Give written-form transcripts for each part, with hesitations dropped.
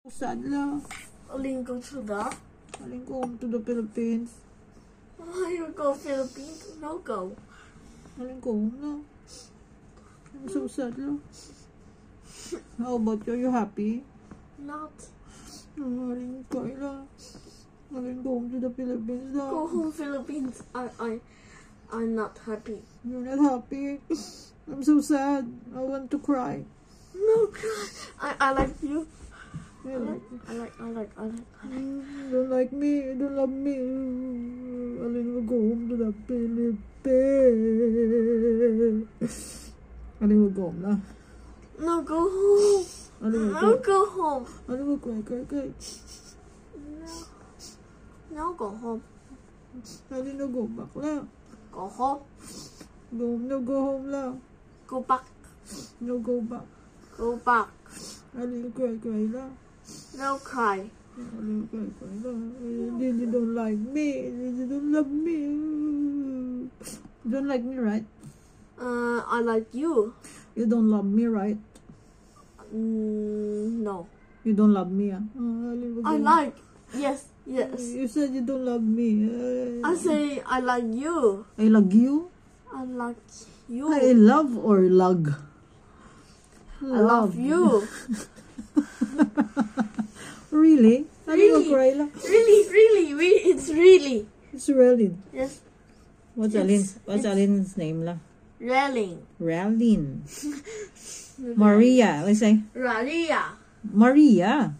Sad lang. Aling go to the? Aling go home to the Philippines. Why you go Philippines? No go. Aling go home na. I'm so sad lang. How about you? Are you happy? Not. Aling kay lang. Aling go home to the Philippines lang. Go home Philippines. I'm not happy. You're not happy? I'm so sad. I want to cry. No cry. I like you. I like you. I like. You don't like me. You don't love me. Aling will go home to the Philippines. Aling will go home na. No, go home. Aling will No, go. go home. Aling will cry. No, go home. Aling will go back lang. Go home. Go home na, go home lang. Go back. No, go back. Go back. Aling will cry lang. No cry. Aling will cry lang. You don't like me. You don't love me. You don't like me, right? I like you. You don't love me, right? No. You don't love me, ah. Aling will go. I like. Yes. You said you don't love me. I say I like you. I love you? I like you. I love or lug? I love you. Really? Really? Cry lang. Really. It's really. It's really. Yes. What's It's- Alin's name lah? Railing. Ralin. Maria. Let's say Maria. Maria.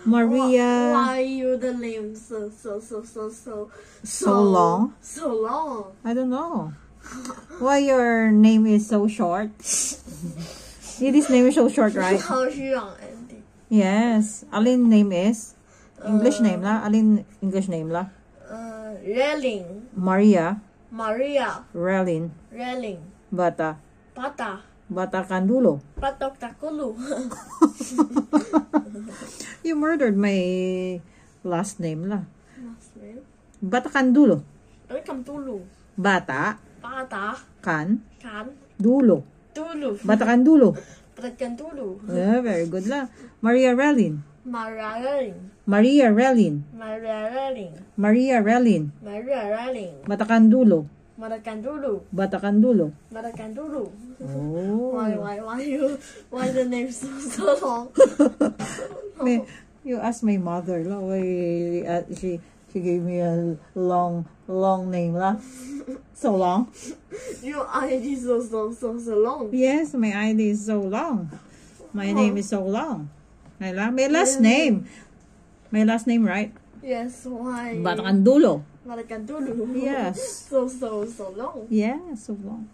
Maria. Why you the name so long? So long. I don't know. Why your name is so short? This name is so short, right? 好虚昂 Andy. Yes. Alin name is? English name lah. Alin English name lah? Railing. Maria. Ralin. Railing. Bata. Pata. Bata Kandulo. Patok takulu. You murdered my last name lah. Last name. Bata Kandulo. Welcome Tulu. Bata Pata. Kan Kan. Dulo. Tulu. Bata Kandulo. Patakan Tulu. Yeah, very good lah. Maria Ralin. Railing. Maria Ralin. Railing. Maria Ralin. Railing. Bata Kandulo. Matakan Tulu. Bata Kandulo. Matakan Tulu. Oh. Why the name so long? You ask my mother lah. Why she gave me a long name lah. So long. Your ID so long. Yes, my ID is so long. My name is so long. My last name. My last name, right? Yes, why? Bata Kandulo. Matakan Tulu. Yes. So long. Yeah, so long.